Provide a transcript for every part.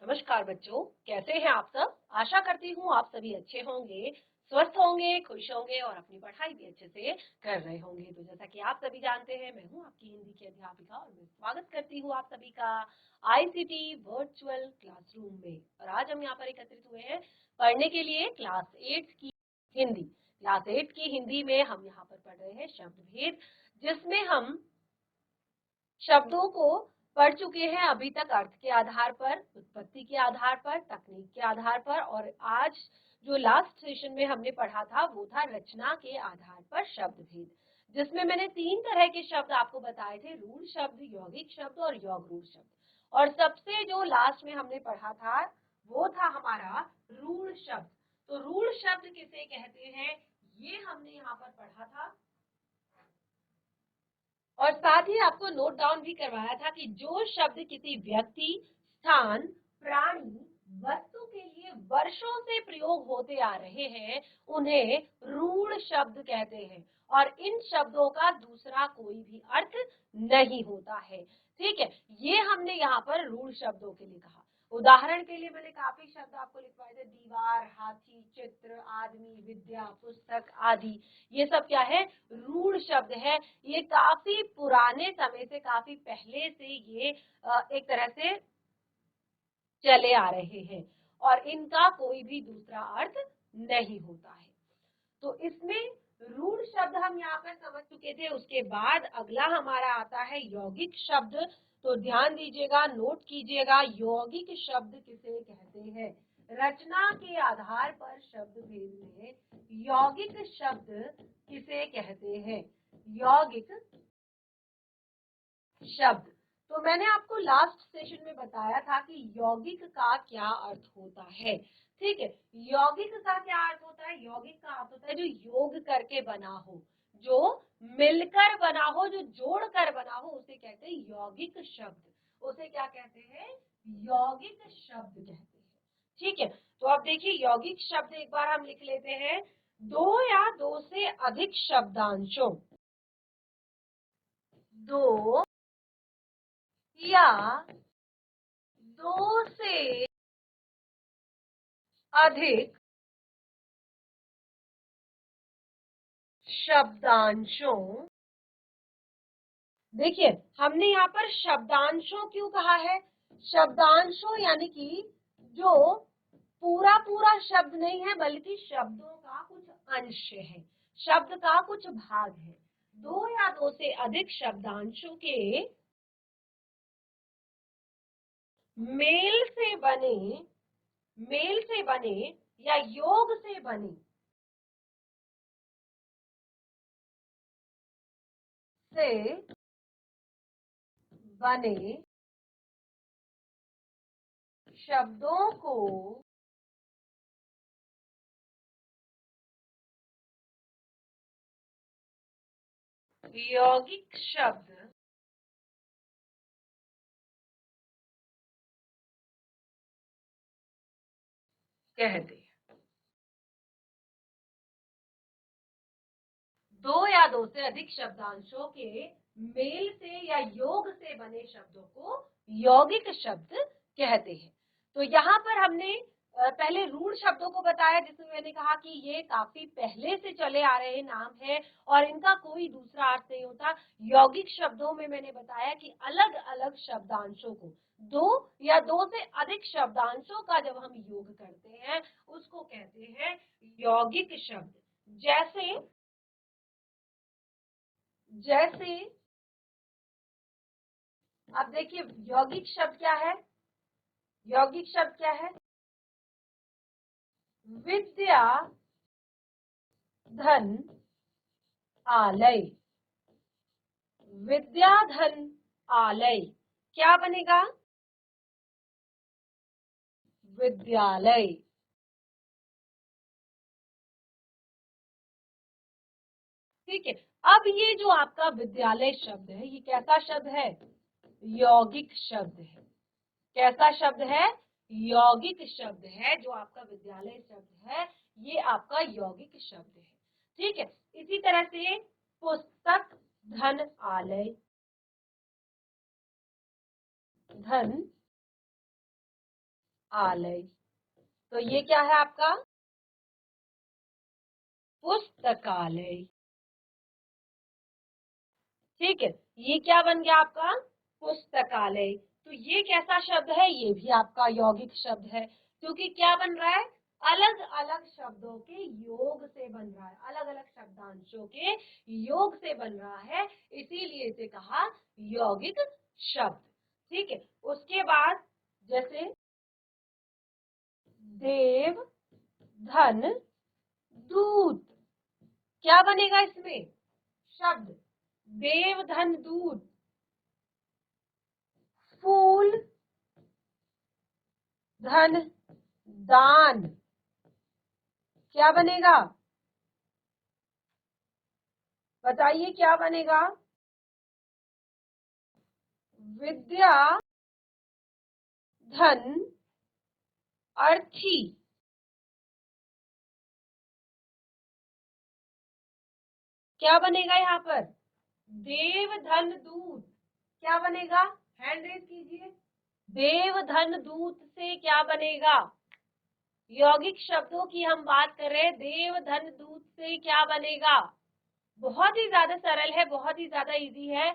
नमस्कार बच्चों, कैसे हैं आप सब। आशा करती हूँ आप सभी अच्छे होंगे, स्वस्थ होंगे, खुश होंगे और अपनी पढ़ाई भी अच्छे से कर रहे होंगे। तो जैसा कि आप सभी जानते हैं, मैं हूँ आपकी हिंदी की अध्यापिका और मैं स्वागत करती हूँ आप सभी का आईसीटी वर्चुअल क्लासरूम में। और आज हम यहाँ पर एकत्रित हुए हैं पढ़ने के लिए क्लास 8 की हिंदी। क्लास 8 की हिंदी में हम यहाँ पर पढ़ रहे हैं शब्द भेद, जिसमें हम शब्दों को पढ़ चुके हैं अभी तक अर्थ के आधार पर, उत्पत्ति के आधार पर, तकनीक के आधार पर, और आज जो लास्ट सेशन में हमने पढ़ा था वो था रचना के आधार पर शब्द भेद, जिसमें मैंने 3 तरह के शब्द आपको बताए थे, रूढ़ शब्द, यौगिक शब्द और योग रूढ़ शब्द। और सबसे जो लास्ट में हमने पढ़ा था वो था हमारा रूढ़ शब्द। तो रूढ़ शब्द किसे कहते हैं ये हमने यहाँ पर पढ़ा था, और साथ ही आपको नोट डाउन भी करवाया था कि जो शब्द किसी व्यक्ति, स्थान, प्राणी, वस्तु के लिए वर्षों से प्रयोग होते आ रहे हैं उन्हें रूढ़ शब्द कहते हैं, और इन शब्दों का दूसरा कोई भी अर्थ नहीं होता है। ठीक है, ये हमने यहाँ पर रूढ़ शब्दों के लिए कहा। उदाहरण के लिए मैंने काफी शब्द आपको लिखवाए थे, दीवार, हाथी, चित्र, आदमी, विद्या, पुस्तक आदि। ये सब क्या है, रूढ़ शब्द है। ये काफी पुराने समय से, काफी पहले से ये एक तरह से चले आ रहे हैं और इनका कोई भी दूसरा अर्थ नहीं होता है। तो इसमें रूढ़ शब्द हम यहाँ पर समझ चुके थे। उसके बाद अगला हमारा आता है यौगिक शब्द। तो ध्यान दीजिएगा, नोट कीजिएगा, यौगिक शब्द किसे कहते हैं। रचना के आधार पर शब्द भेद में यौगिक शब्द किसे कहते हैं, यौगिक शब्द। तो मैंने आपको लास्ट सेशन में बताया था कि यौगिक का क्या अर्थ होता है। ठीक है, यौगिक का क्या अर्थ होता है, यौगिक का अर्थ होता है जो योग करके बना हो, जो मिलकर बना हो, जो जोड़ कर बना हो, उसे कहते हैं यौगिक शब्द। उसे क्या कहते हैं, यौगिक शब्द कहते हैं। ठीक है, तो अब देखिए यौगिक शब्द एक बार हम लिख लेते हैं, दो या दो से अधिक शब्दांशों, दो या दो से अधिक शब्दांशों। देखिए हमने यहाँ पर शब्दांशों क्यों कहा है, शब्दांशों यानी कि जो पूरा पूरा शब्द नहीं है बल्कि शब्दों का कुछ अंश है, शब्द का कुछ भाग है। दो या दो से अधिक शब्दांशों के मेल से बने, मेल से बने या योग से बने, से बने शब्दों को यौगिक शब्द कहते हैं। दो या दो से अधिक शब्दांशों के मेल से या योग से बने शब्दों को यौगिक शब्द कहते हैं। तो यहाँ पर हमने पहले रूढ़ शब्दों को बताया, जिसमें मैंने कहा कि ये काफी पहले से चले आ रहे नाम है और इनका कोई दूसरा अर्थ नहीं होता। यौगिक शब्दों में मैंने बताया कि अलग अलग शब्दांशों को, दो या दो से अधिक शब्दांशों का जब हम योग करते हैं उसको कहते हैं यौगिक शब्द। जैसे जैसे अब देखिए यौगिक शब्द क्या है, यौगिक शब्द क्या है, विद्या, धन, आलय। विद्या, धन, आलय क्या बनेगा, विद्यालय। ठीक है, अब ये जो आपका विद्यालय शब्द है ये कैसा शब्द है, यौगिक शब्द है। कैसा शब्द है, यौगिक शब्द है। जो आपका विद्यालय शब्द है ये आपका यौगिक शब्द है। ठीक है, इसी तरह से पुस्तक, धन, आलय, धन, आलय। तो ये क्या है आपका? पुस्तकालय। ठीक है, ये क्या बन गया आपका? पुस्तकालय। तो ये कैसा शब्द है? ये भी आपका यौगिक शब्द है, क्योंकि क्या बन रहा है? अलग अलग शब्दों के योग से बन रहा है, अलग अलग शब्दांशों के योग से बन रहा है, इसीलिए इसे कहा यौगिक शब्द। ठीक है, उसके बाद जैसे देव, धन, दूत, क्या बनेगा इसमें? शब्द देव, धन, दूत। फूल, धन, दान, क्या बनेगा? बताइए क्या बनेगा? विद्या, धन, अर्थी। क्या बनेगा यहाँ पर? देव, धन, दूत, क्या बनेगा? हैंड रेज कीजिए। देव, धन, दूत से क्या बनेगा? यौगिक शब्दों की हम बात कर रहे हैं, देव, धन, दूत से क्या बनेगा? बहुत ही ज्यादा सरल है, बहुत ही ज्यादा इजी है।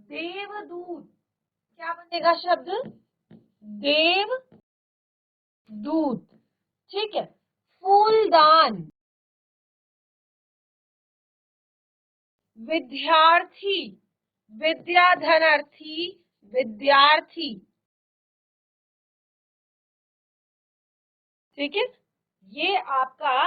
देवदूत, क्या बनेगा शब्द? देव दूत। ठीक है, फूलदान, विद्यार्थी, विद्या, धन, अर्थी, विद्यार्थी। ठीक है, ये आपका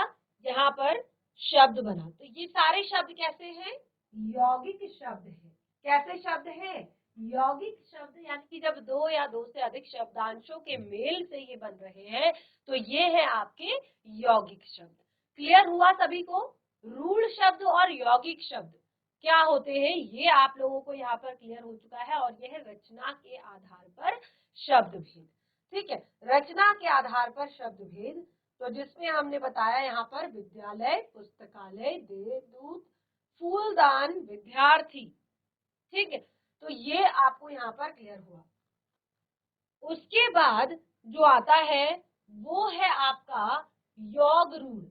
यहाँ पर शब्द बना। तो ये सारे शब्द कैसे हैं? यौगिक शब्द है। कैसे शब्द हैं? यौगिक शब्द, यानी कि जब दो या दो से अधिक शब्दांशों के मेल से ये बन रहे हैं, तो ये है आपके यौगिक शब्द। क्लियर हुआ सभी को? रूढ़ शब्द और यौगिक शब्द क्या होते हैं, ये आप लोगों को यहाँ पर क्लियर हो चुका है। और यह है रचना के आधार पर शब्द भेद। ठीक है, रचना के आधार पर शब्द भेद, तो जिसमें हमने बताया यहाँ पर विद्यालय, पुस्तकालय, देवदूत, फूलदान, विद्यार्थी। ठीक है, तो ये आपको यहाँ पर क्लियर हुआ। उसके बाद जो आता है वो है आपका योग रूढ़।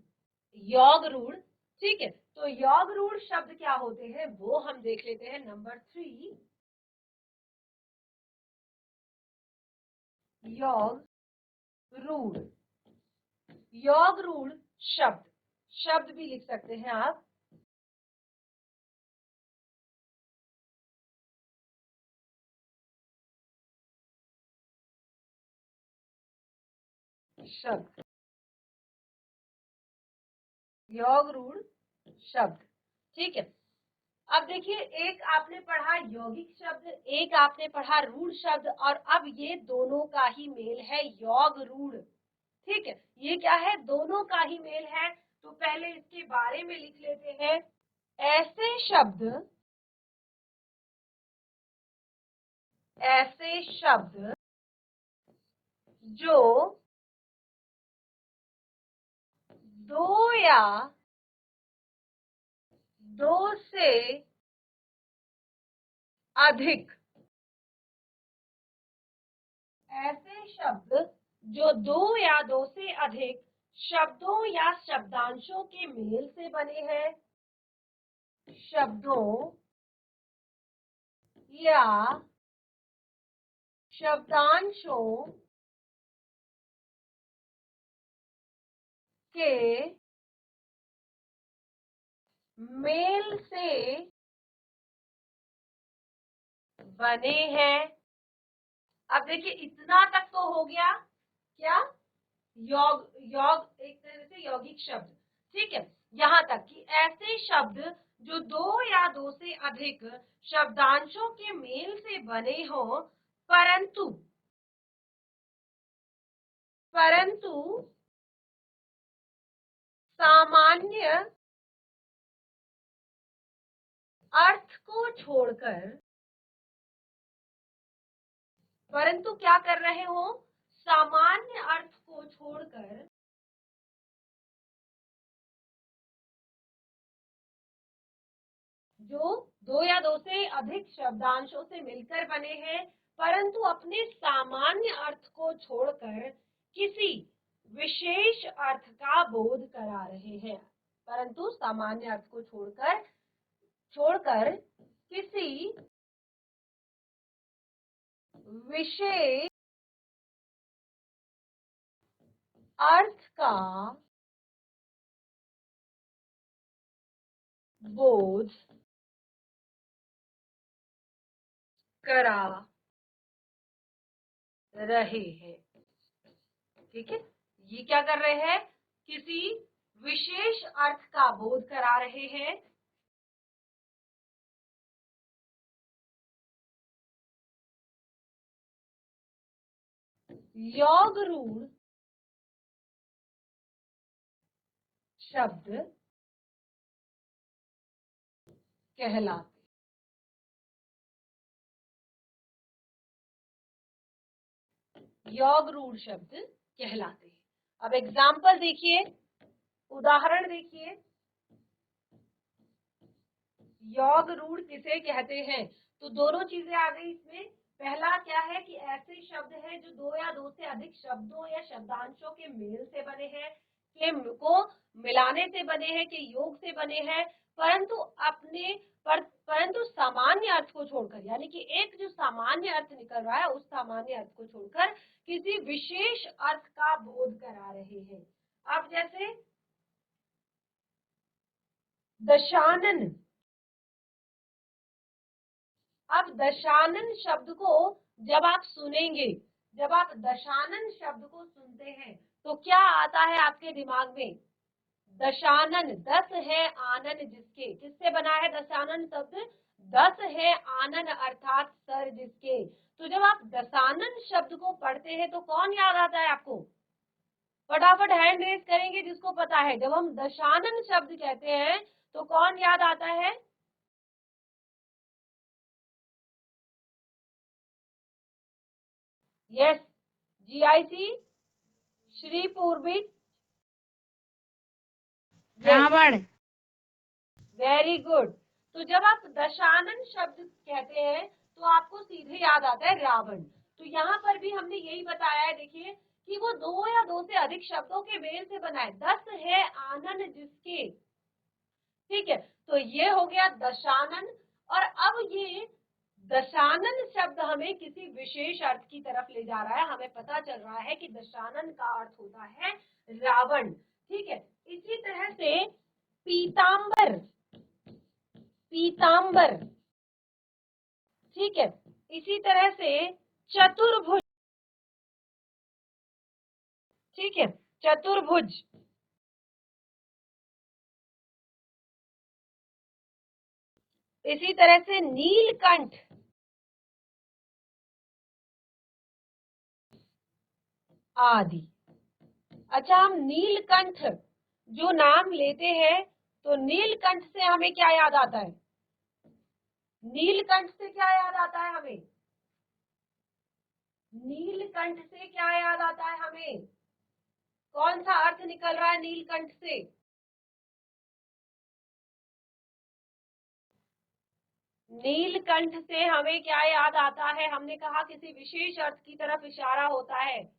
योग रूढ़, ठीक है, तो योग रूढ़ शब्द क्या होते हैं वो हम देख लेते हैं। नंबर 3, योग रूढ़। योग रूढ़ शब्द, शब्द भी लिख सकते हैं आप। शब्द, योग रूढ़ शब्द। ठीक है, अब देखिए, एक आपने पढ़ा यौगिक शब्द, एक आपने पढ़ा रूढ़ शब्द, और अब ये दोनों का ही मेल है, योग रूढ़। ठीक है, ये क्या है? दोनों का ही मेल है। तो पहले इसके बारे में लिख लेते हैं। ऐसे शब्द, ऐसे शब्द जो दो या दो से अधिक, ऐसे शब्द जो दो या दो से अधिक शब्दों या शब्दांशों के मेल से बने हैं, शब्दों या शब्दांशों के मेल से बने हैं। अब देखिए, इतना तक तो हो गया क्या? योग, योग एक तरह से यौगिक शब्द। ठीक है, यहाँ तक कि ऐसे शब्द जो दो या दो से अधिक शब्दांशों के मेल से बने हो, परंतु परंतु सामान्य अर्थ को छोड़कर, परंतु क्या कर रहे हो? सामान्य अर्थ को छोड़कर जो दो या दो से अधिक शब्दांशों से मिलकर बने हैं, परंतु अपने सामान्य अर्थ को छोड़कर किसी विशेष अर्थ का बोध करा रहे हैं, परंतु सामान्य अर्थ को छोड़कर किसी विशेष अर्थ का बोध करा रहे हैं। ठीक है, ये क्या कर रहे हैं? किसी विशेष अर्थ का बोध करा रहे हैं। योग रूढ़ शब्द कहलाते। योग रूढ़ शब्द कहलाते हैं। अब एग्जाम्पल देखिए, उदाहरण देखिए, योग रूढ़ किसे कहते हैं? तो दोनों चीजें आ गई इसमें। पहला क्या है कि ऐसे शब्द हैं जो दो या दो से अधिक शब्दों या शब्दांशों के मेल से बने हैं, के को मिलाने से बने हैं, के योग से बने हैं, परंतु सामान्य अर्थ को छोड़कर, यानी कि एक जो सामान्य अर्थ निकल रहा है उस सामान्य अर्थ को छोड़कर किसी विशेष अर्थ का बोध करा रहे हैं। अब जैसे दशानन, अब दशानन शब्द को जब आप सुनेंगे, जब आप दशानन शब्द को सुनते हैं तो क्या आता है आपके दिमाग में? दशानन, 10 है आनन जिसके, किससे बना है दशानन शब्द? 10 है आनन अर्थात सर जिसके। तो जब आप दशानन शब्द को पढ़ते हैं तो कौन याद आता है आपको? फटाफट हैंड रेज करेंगे जिसको पता है। जब हम दशानन शब्द कहते हैं तो कौन याद आता है? यस, जीआईसी, श्री पूर्वी, रावण। Very good. तो जब आप दशानन शब्द कहते हैं तो आपको सीधे याद आता है रावण। तो यहाँ पर भी हमने यही बताया है, देखिए कि वो दो या दो से अधिक शब्दों के मेल से बना है। 10 है आनन जिसके, ठीक है, तो ये हो गया दशानन। और अब ये दशानन शब्द हमें किसी विशेष अर्थ की तरफ ले जा रहा है। हमें पता चल रहा है कि दशानन का अर्थ होता है रावण। ठीक है, इसी तरह से पीतांबर, पीतांबर, ठीक है, इसी तरह से चतुर्भुज, ठीक है, चतुर्भुज, इसी तरह से नीलकंठ आदि। अच्छा, हम नीलकंठ जो नाम लेते हैं तो नीलकंठ से हमें क्या याद आता है? नीलकंठ से क्या याद आता है हमें? नीलकंठ से क्या याद आता है हमें? कौन सा अर्थ निकल रहा है नीलकंठ से? नीलकंठ से हमें क्या याद आता है? हमने कहा किसी विशेष अर्थ की तरफ इशारा होता है।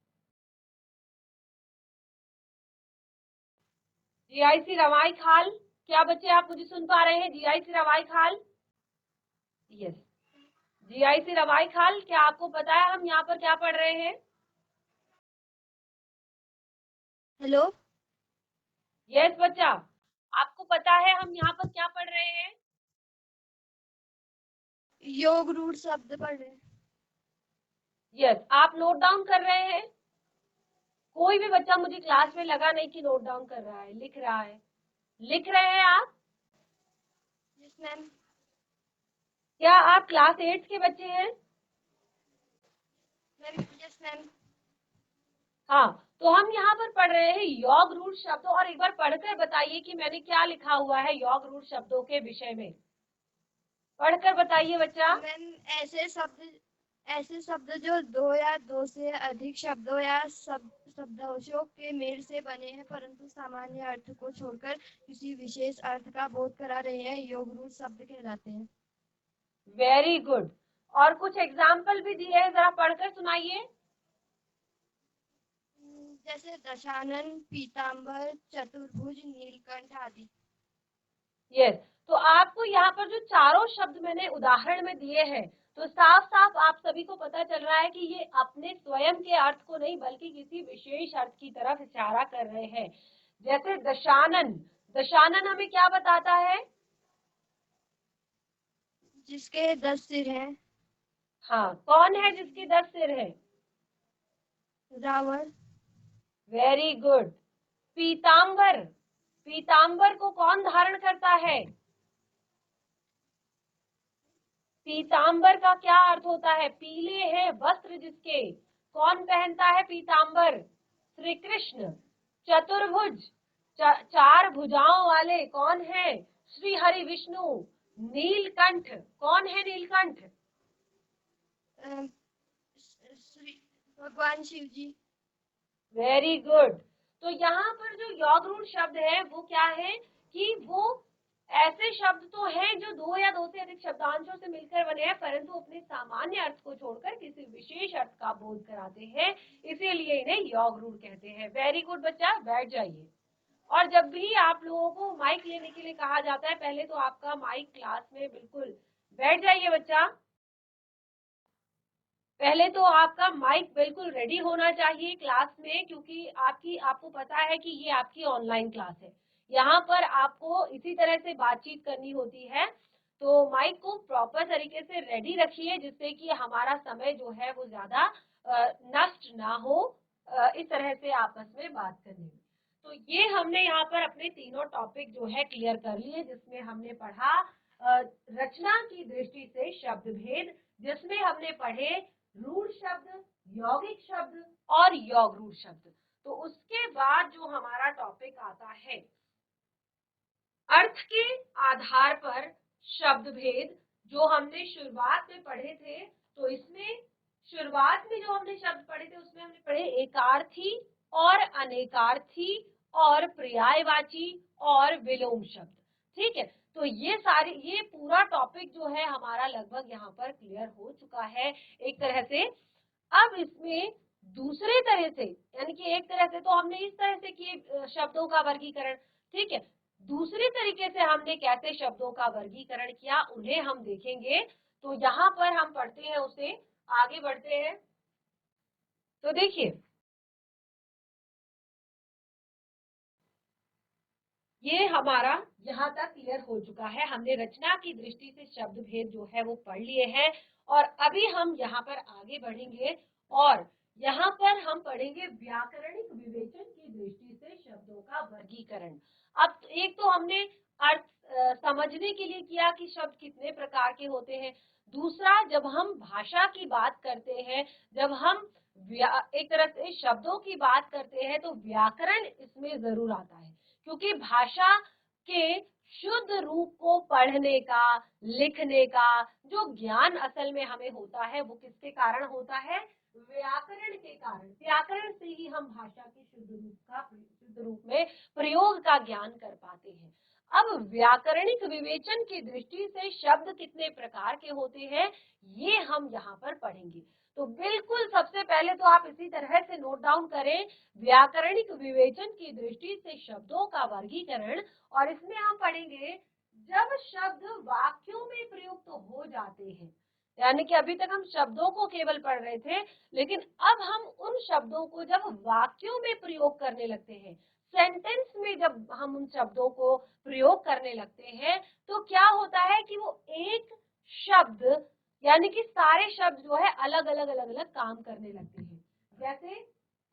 जीआईसी रवाई खाल, क्या बच्चे आप मुझे सुन पा रहे हैं? जीआईसी रवाई खाल, यस, जीआईसी रवाई खाल, क्या आपको पता है हम यहाँ पर क्या पढ़ रहे हैं? हेलो। यस बच्चा, आपको पता है हम यहाँ पर क्या पढ़ रहे हैं? योग रूढ़ शब्द पढ़ रहे हैं। यस, आप नोट डाउन कर रहे हैं? कोई भी बच्चा मुझे क्लास में लगा नहीं कि नोट डाउन कर रहा है, लिख रहा है। लिख रहे हैं आप? Yes ma'am. क्या आप क्लास 8 के बच्चे हैं? Yes ma'am. हाँ, तो हम यहाँ पर पढ़ रहे हैं योग रूढ़ शब्द। और एक बार पढ़कर बताइए कि मैंने क्या लिखा हुआ है योग रूढ़ शब्दों के विषय में। पढ़कर बताइए बच्चा। मैम, ऐसे शब्द जो दो या दो से अधिक शब्दों या शब्दांशों के मेल से बने हैं परंतु सामान्य अर्थ को छोड़कर किसी विशेष अर्थ का बोध करा रहे हैं, योग रूढ़ शब्द कहलाते हैं। Very good. और कुछ एग्जाम्पल भी दिए हैं, जरा पढ़कर सुनाइए। जैसे दशानन, पीताम्बर, चतुर्भुज, नीलकंठ आदि। यस, तो आपको यहाँ पर जो चारों शब्द मैंने उदाहरण में दिए हैं, तो साफ साफ आप सभी को पता चल रहा है कि ये अपने स्वयं के अर्थ को नहीं बल्कि किसी विशेष अर्थ की तरफ इशारा कर रहे हैं। जैसे दशानन, दशानन हमें क्या बताता है? जिसके 10 सिर हैं। हाँ, कौन है जिसके 10 सिर है? रावण। Very good. पीतांबर, पीतांबर को कौन धारण करता है? पीतांबर का क्या अर्थ होता है? पीले हैं वस्त्र जिसके, कौन पहनता है पीतांबर? श्री कृष्ण। चतुर्भुज, चार भुजाओं वाले कौन है? श्री हरि विष्णु। नीलकंठ, कौन है नीलकंठ? श्री भगवान शिव जी। Very good. तो यहाँ पर जो योगरूढ़ शब्द है वो क्या है कि वो ऐसे शब्द तो हैं जो दो या दो से अधिक शब्दांशों से मिलकर बने हैं, परंतु अपने सामान्य अर्थ को छोड़कर किसी विशेष अर्थ का बोध कराते हैं, इसीलिए इन्हें योगरूढ़ कहते हैं। वेरी गुड बच्चा, बैठ जाइए। और जब भी आप लोगों को माइक लेने के लिए कहा जाता है, पहले तो आपका माइक क्लास में बिल्कुल बैठ जाइए बच्चा। पहले तो आपका माइक बिल्कुल रेडी होना चाहिए क्लास में, क्योंकि आपको पता है कि ये आपकी ऑनलाइन क्लास है। यहाँ पर आपको इसी तरह से बातचीत करनी होती है, तो माइक को प्रॉपर तरीके से रेडी रखिए जिससे कि हमारा समय जो है वो ज्यादा नष्ट ना हो इस तरह से आपस में बात करने में। तो ये हमने यहाँ पर अपने तीनों टॉपिक जो है क्लियर कर लिए, जिसमें हमने पढ़ा रचना की दृष्टि से शब्द भेद, जिसमें हमने पढ़े रूढ़ शब्द, यौगिक शब्द और योगरूढ़ शब्द। तो उसके बाद जो हमारा टॉपिक आता है अर्थ के आधार पर शब्द भेद, जो हमने शुरुआत में पढ़े थे। तो इसमें शुरुआत में जो हमने शब्द पढ़े थे उसमें हमने पढ़े एकार्थी और अनेकार्थी और पर्यायवाची और विलोम शब्द। ठीक है, तो ये पूरा टॉपिक जो है हमारा लगभग यहाँ पर क्लियर हो चुका है एक तरह से। अब इसमें दूसरे तरह से, यानी कि एक तरह से तो हमने इस तरह से किए शब्दों का वर्गीकरण, ठीक है, दूसरे तरीके से हमने कैसे शब्दों का वर्गीकरण किया उन्हें हम देखेंगे। तो यहाँ पर हम पढ़ते हैं उसे, आगे बढ़ते हैं। तो देखिए, ये हमारा यहाँ तक क्लियर हो चुका है। हमने रचना की दृष्टि से शब्द भेद जो है वो पढ़ लिए हैं, और अभी हम यहाँ पर आगे बढ़ेंगे और यहाँ पर हम पढ़ेंगे व्याकरणिक विवेचन की दृष्टि से शब्दों का वर्गीकरण। अब एक तो हमने अर्थ समझने के लिए किया कि शब्द कितने प्रकार के होते हैं। दूसरा, जब हम भाषा की बात करते हैं, जब हम एक तरह से शब्दों की बात करते हैं, तो व्याकरण इसमें जरूर आता है, क्योंकि भाषा के शुद्ध रूप को पढ़ने का, लिखने का जो ज्ञान असल में हमें होता है वो किसके कारण होता है? व्याकरण के कारण। व्याकरण से ही हम भाषा के शुद्ध रूप में प्रयोग का ज्ञान कर पाते हैं। अब व्याकरणिक विवेचन की दृष्टि से शब्द कितने प्रकार के होते हैं ये हम यहाँ पर पढ़ेंगे। तो बिल्कुल सबसे पहले तो आप इसी तरह से नोट डाउन करें, व्याकरणिक विवेचन की दृष्टि से शब्दों का वर्गीकरण। और इसमें हम पढ़ेंगे जब शब्द वाक्यों में प्रयुक्त हो जाते हैं, यानी कि अभी तक हम शब्दों को केवल पढ़ रहे थे, लेकिन अब हम उन शब्दों को जब वाक्यों में प्रयोग करने लगते हैं, सेंटेंस में जब हम उन शब्दों को प्रयोग करने लगते हैं, तो क्या होता है कि वो एक शब्द, यानी कि सारे शब्द जो है अलग अलग काम करने लगते हैं। जैसे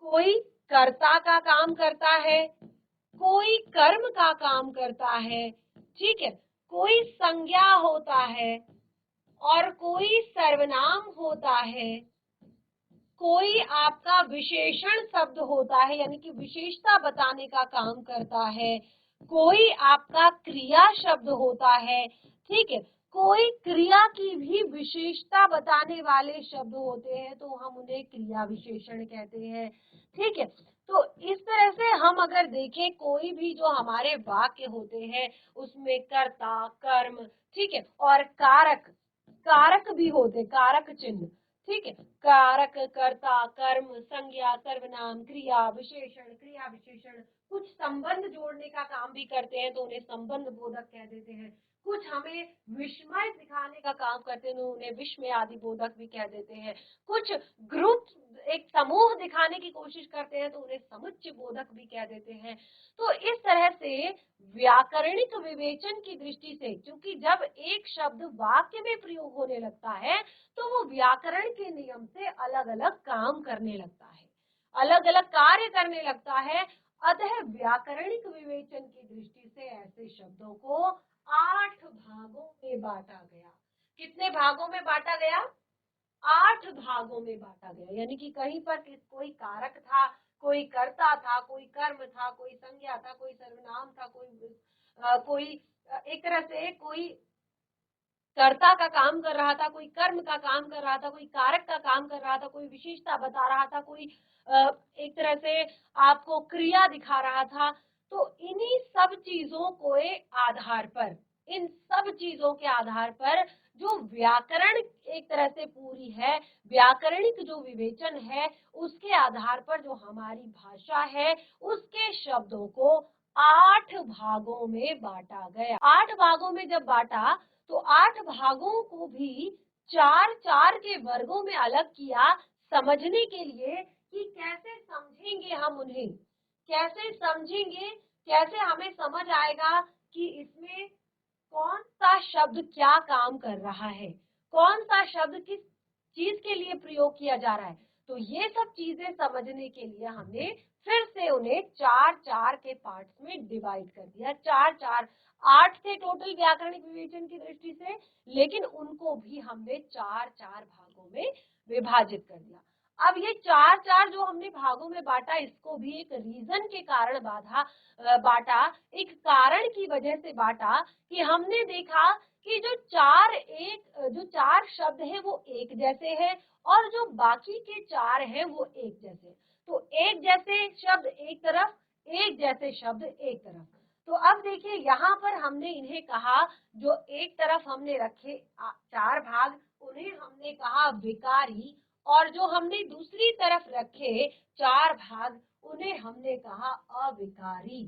कोई कर्ता का काम करता है, कोई कर्म का काम करता है, ठीक है, कोई संज्ञा होता है और कोई सर्वनाम होता है, कोई आपका विशेषण शब्द होता है यानी कि विशेषता बताने का काम करता है, कोई आपका क्रिया शब्द होता है, ठीक है, कोई क्रिया की भी विशेषता बताने वाले शब्द होते हैं तो हम उन्हें क्रिया विशेषण कहते हैं। ठीक है, तो इस तरह से हम अगर देखें कोई भी जो हमारे वाक्य होते हैं उसमें कर्ता, कर्म, ठीक है, और कारक, कारक भी होते, कारक चिन्ह, ठीक है, कारक, कर्ता, कर्म, संज्ञा, सर्वनाम, क्रिया विशेषण कुछ संबंध जोड़ने का काम भी करते हैं तो उन्हें संबंध बोधक कह देते हैं। कुछ हमें विस्मय दिखाने का काम करते हैं तो उन्हें विस्मय आदि बोधक भी कह देते हैं। कुछ ग्रुप एक समूह दिखाने की कोशिश करते हैं तो उन्हें समुच्चय बोधक भी कह देते हैं। तो इस तरह से व्याकरणिक विवेचन की दृष्टि से, क्योंकि जब एक शब्द वाक्य में प्रयोग होने लगता है तो वो व्याकरण के नियम से अलग अलग काम करने लगता है, अलग अलग कार्य करने लगता है। अतः व्याकरणिक विवेचन की दृष्टि से ऐसे शब्दों को 8 भागों में बांटा गया। कितने भागों में बांटा गया? 8 भागों में बांटा गया। यानी कि कहीं पर कोई कारक था, कोई कर्ता था, कोई कर्म था, कोई संज्ञा था, कोई सर्वनाम था, कोई एक तरह से कोई कर्ता का काम कर रहा था, कोई कर्म का काम कर रहा था, कोई कारक का काम कर रहा था, कोई विशेषता बता रहा था, कोई एक तरह से आपको क्रिया दिखा रहा था। तो इन्हीं सब चीजों के आधार पर, इन सब चीजों के आधार पर जो व्याकरण एक तरह से पूरी है, व्याकरणिक जो विवेचन है, उसके आधार पर जो हमारी भाषा है उसके शब्दों को 8 भागों में बांटा गया। 8 भागों में जब बांटा तो 8 भागों को भी 4-4 के वर्गों में अलग किया, समझने के लिए कि कैसे समझेंगे हम उन्हें, कैसे समझेंगे, कैसे हमें समझ आएगा कि इसमें कौन सा शब्द क्या काम कर रहा है, कौन सा शब्द किस चीज के लिए प्रयोग किया जा रहा है। तो ये सब चीजें समझने के लिए हमने फिर से उन्हें 4-4 के पार्ट्स में डिवाइड कर दिया। 4-4, 8 थे टोटल व्याकरणिक विवेचन की दृष्टि से, लेकिन उनको भी हमने 4-4 भागों में विभाजित कर दिया। अब ये 4-4 जो हमने भागों में बांटा, इसको भी एक रीजन के कारण बांटा, एक कारण की वजह से बांटा कि हमने देखा कि जो 4 शब्द हैं वो एक जैसे हैं और जो बाकी के 4 हैं वो एक जैसे। तो एक जैसे शब्द एक तरफ, एक जैसे शब्द एक तरफ। तो अब देखिए यहाँ पर हमने इन्हें कहा, जो एक तरफ हमने रखे 4 भाग, उन्हें हमने कहा विकारी, और जो हमने दूसरी तरफ रखे 4 भाग उन्हें हमने कहा अविकारी।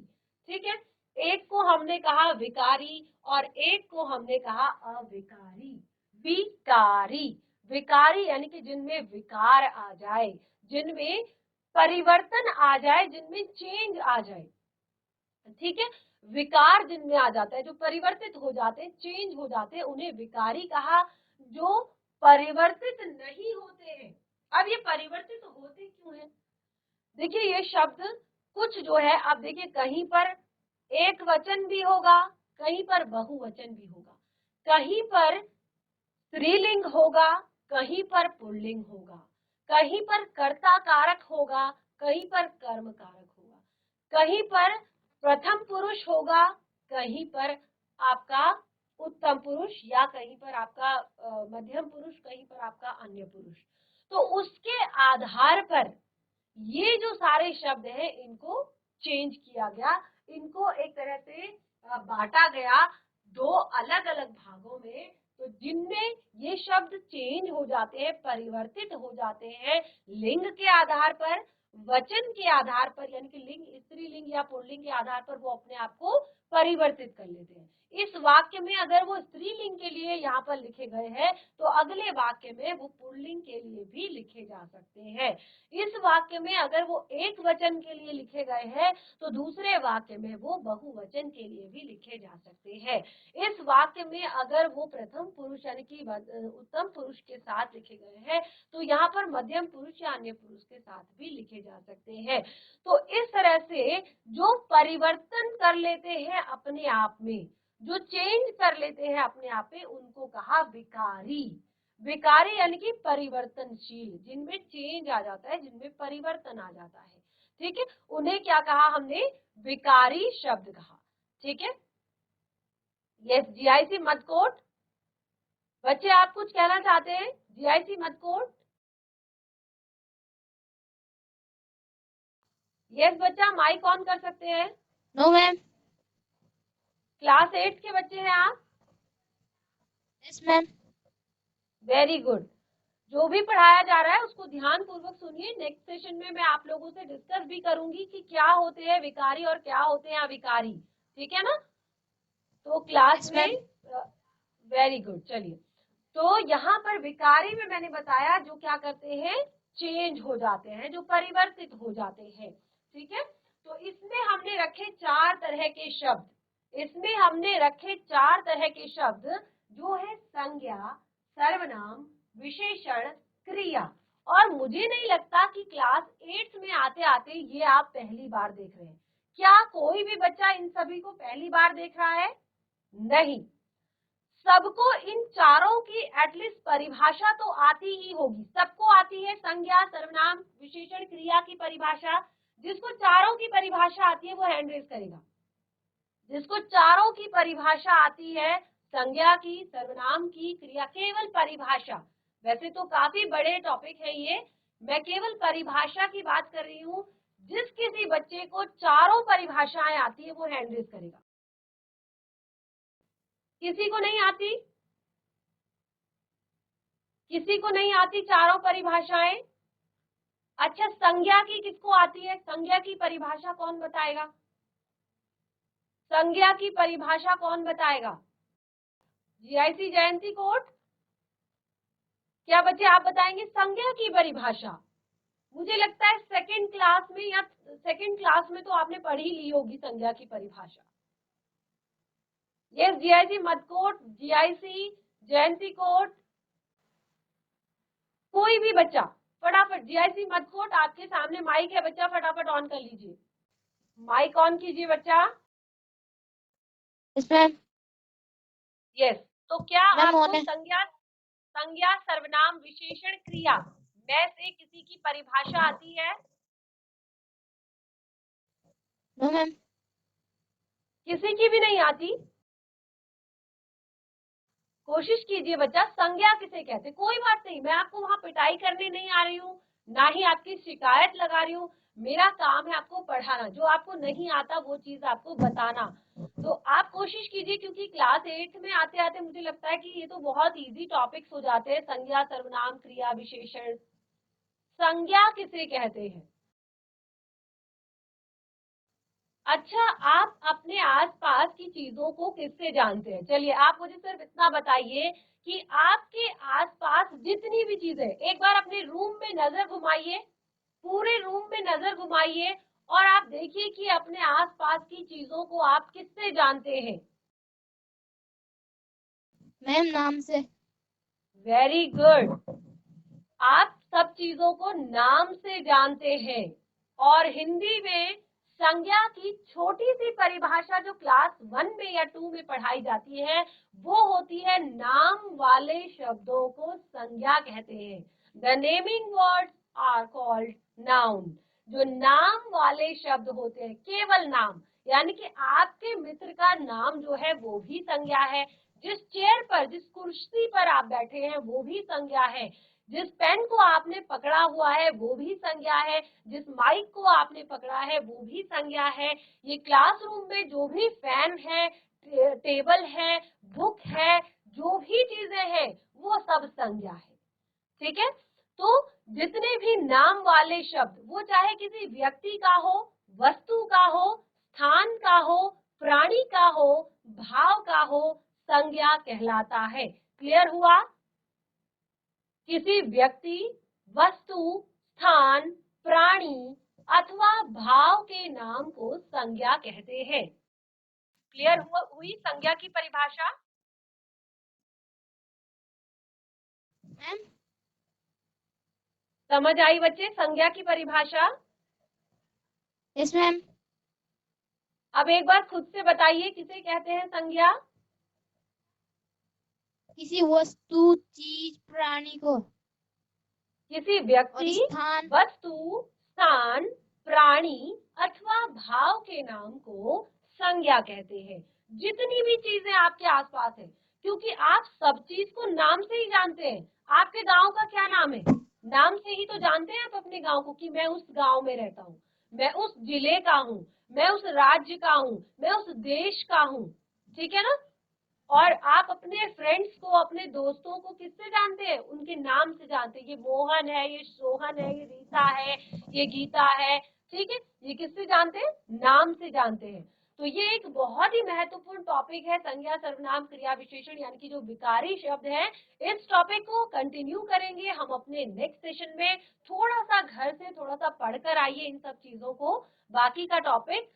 ठीक है, एक को हमने कहा विकारी और एक को हमने कहा अविकारी। विकारी, विकारी यानी कि जिनमें विकार आ जाए, जिनमें परिवर्तन आ जाए, जिनमें चेंज आ जाए। ठीक है, विकार जिनमें आ जाता है, जो परिवर्तित हो जाते हैं, चेंज हो जाते हैं, उन्हें विकारी कहा। जो परिवर्तित नहीं होते हैं, अब ये परिवर्तित होते क्यों हैं? देखिए ये शब्द कुछ जो है, अब देखिए कहीं पर एक वचन भी होगा, कहीं पर बहुवचन भी होगा, कहीं पर स्त्रीलिंग होगा, कहीं पर पुल्लिंग होगा, कहीं पर कर्ता कारक होगा, कहीं पर कर्म कारक होगा, कहीं पर प्रथम पुरुष होगा, कहीं पर आपका उत्तम पुरुष, या कहीं पर आपका मध्यम पुरुष, कहीं पर आपका अन्य पुरुष। तो उसके आधार पर ये जो सारे शब्द हैं इनको चेंज किया गया, इनको एक तरह से बांटा गया 2 अलग अलग भागों में। तो जिनमें ये शब्द चेंज हो जाते हैं, परिवर्तित हो जाते हैं लिंग के आधार पर, वचन के आधार पर, यानी कि लिंग स्त्रीलिंग या पुल्लिंग के आधार पर वो अपने आप को परिवर्तित कर लेते हैं। इस वाक्य में अगर वो स्त्रीलिंग के लिए यहाँ पर लिखे गए हैं तो अगले वाक्य में वो पुल्लिंग के लिए भी लिखे जा सकते हैं। इस वाक्य में अगर वो एक वचन के लिए लिखे गए हैं तो दूसरे वाक्य में वो बहुवचन के लिए भी लिखे जा सकते हैं। इस वाक्य में अगर वो प्रथम पुरुष यानी कि उत्तम पुरुष के साथ लिखे गए हैं तो यहाँ पर मध्यम पुरुष या अन्य पुरुष के साथ भी लिखे जा सकते हैं। तो इस तरह से जो परिवर्तन कर लेते हैं अपने आप में, जो चेंज कर लेते हैं अपने आप में, उनको कहा विकारी। विकारी यानी कि परिवर्तनशील, जिनमें चेंज आ जाता है, जिनमें परिवर्तन आ जाता है। ठीक है, उन्हें क्या कहा हमने? विकारी शब्द कहा। ठीक है, यस जीआईसी मत कोट। बच्चे आप कुछ कहना चाहते हैं? जीआईसी मत कोट। यस बच्चा माइक ऑन कर सकते हैं। No ma'am. क्लास 8 के बच्चे हैं आप? Yes ma'am. Very good. जो भी पढ़ाया जा रहा है उसको ध्यान पूर्वक सुनिए। नेक्स्ट सेशन में मैं आप लोगों से डिस्कस भी करूंगी कि क्या होते हैं विकारी और क्या होते हैं अविकारी, ठीक है ना। तो क्लास में वेरी गुड। चलिए, तो यहाँ पर विकारी में मैंने बताया जो क्या करते हैं, चेंज हो जाते हैं, जो परिवर्तित हो जाते हैं, ठीक है। तो इसमें हमने रखे 4 तरह के शब्द, इसमें हमने रखे 4 तरह के शब्द जो है संज्ञा, सर्वनाम, विशेषण, क्रिया। और मुझे नहीं लगता कि क्लास 8 में आते आते ये आप पहली बार देख रहे हैं। क्या कोई भी बच्चा इन सभी को पहली बार देख रहा है? नहीं, सबको इन चारों की एटलीस्ट परिभाषा तो आती ही होगी, सबको आती है संज्ञा, सर्वनाम, विशेषण, क्रिया की परिभाषा। जिसको चारों की परिभाषा आती है वो हैंड रेज करेगा। जिसको चारों की परिभाषा आती है, संज्ञा की, सर्वनाम की, क्रिया, केवल परिभाषा। वैसे तो काफी बड़े टॉपिक है ये, मैं केवल परिभाषा की बात कर रही हूँ। जिस किसी बच्चे को चारों परिभाषाएं आती है वो हैंड रेज करेगा। किसी को नहीं आती? किसी को नहीं आती चारों परिभाषाएं? अच्छा, संज्ञा की किसको आती है? संज्ञा की परिभाषा कौन बताएगा? संज्ञा की परिभाषा कौन बताएगा? जीआईसी जयंती कोट, क्या बच्चे आप बताएंगे संज्ञा की परिभाषा? मुझे लगता है सेकंड क्लास में या सेकंड क्लास में तो आपने पढ़ी ली होगी संज्ञा की परिभाषा। यस, जीआईसी मधकोट, जीआईसी जयंती कोट, कोई भी बच्चा फटाफट। जीआईसी मधकोट, आपके सामने माइक है बच्चा, फटाफट ऑन कर लीजिए, माइक ऑन कीजिए बच्चा। यस, तो क्या आपको संज्ञा, सर्वनाम, विशेषण, क्रिया में से किसी की परिभाषा आती है? No ma'am. किसी की भी नहीं आती? कोशिश कीजिए बच्चा, संज्ञा किसे कहते? कोई बात नहीं, मैं आपको वहां पिटाई करने नहीं आ रही हूँ, ना ही आपकी शिकायत लगा रही हूँ। मेरा काम है आपको पढ़ाना, जो आपको नहीं आता वो चीज आपको बताना। तो आप कोशिश कीजिए, क्योंकि क्लास 8 में आते आते मुझे लगता है कि ये तो बहुत इजी टॉपिक्स हो जाते हैं। संज्ञा, सर्वनाम, क्रिया, विशेषण। संज्ञा किसे कहते हैं? अच्छा, आप अपने आसपास की चीजों को किससे जानते हैं? चलिए, आप मुझे सिर्फ इतना बताइए कि आपके आसपास जितनी भी चीजें, एक बार अपने रूम में नजर घुमाइए, पूरे रूम में नजर घुमाइए और आप देखिए कि अपने आसपास की चीजों को आप किससे जानते हैं? मैम नाम से। वेरी गुड, आप सब चीजों को नाम से जानते हैं। और हिंदी में संज्ञा की छोटी सी परिभाषा जो क्लास 1 में या 2 में पढ़ाई जाती है वो होती है नाम वाले शब्दों को संज्ञा कहते हैं। The naming words are called noun. जो नाम वाले शब्द होते हैं, केवल नाम, यानी कि आपके मित्र का नाम जो है वो भी संज्ञा है। जिस चेयर पर, जिस कुर्सी पर आप बैठे हैं वो भी संज्ञा है। जिस पेन को आपने पकड़ा हुआ है वो भी संज्ञा है। जिस माइक को आपने पकड़ा है वो भी संज्ञा है। ये क्लासरूम में जो भी फैन है, टेबल है, बुक है, जो भी चीजें हैं वो सब संज्ञा है, ठीक है। तो जितने भी नाम वाले शब्द, वो चाहे किसी व्यक्ति का हो, वस्तु का हो, स्थान का हो, प्राणी का हो, भाव का हो, संज्ञा कहलाता है। क्लियर हुआ? किसी व्यक्ति, वस्तु, स्थान, प्राणी अथवा भाव के नाम को संज्ञा कहते हैं। क्लियर हुई संज्ञा की परिभाषा? मैम समझ आई बच्चे संज्ञा की परिभाषा? Yes ma'am. अब एक बार खुद से बताइए, किसे कहते हैं संज्ञा? किसी वस्तु, चीज, प्राणी को। किसी व्यक्ति, स्थान, वस्तु, स्थान, प्राणी अथवा भाव के नाम को संज्ञा कहते हैं। जितनी भी चीजें आपके आसपास है, क्योंकि आप सब चीज को नाम से ही जानते हैं। आपके गांव का क्या नाम है? नाम से ही तो जानते हैं आप अपने गांव को, कि मैं उस गांव में रहता हूँ, मैं उस जिले का हूँ, मैं उस राज्य का हूँ, मैं उस देश का हूँ, ठीक है ना। और आप अपने फ्रेंड्स को, अपने दोस्तों को किससे जानते हैं? उनके नाम से जानते हैं। ये मोहन है, ये सोहन है, ये रीता है, ये गीता है, ठीक है। ये किससे जानते हैं? नाम से जानते हैं। तो ये एक बहुत ही महत्वपूर्ण टॉपिक है, संज्ञा सर्वनाम क्रिया विशेषण यानी कि जो विकारी शब्द है। इस टॉपिक को कंटिन्यू करेंगे हम अपने नेक्स्ट सेशन में। थोड़ा सा घर से थोड़ा सा पढ़कर आइए इन सब चीजों को, बाकी का टॉपिक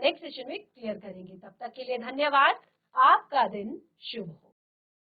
नेक्स्ट सेशन में क्लियर करेंगे। तब तक के लिए धन्यवाद। आपका दिन शुभ हो।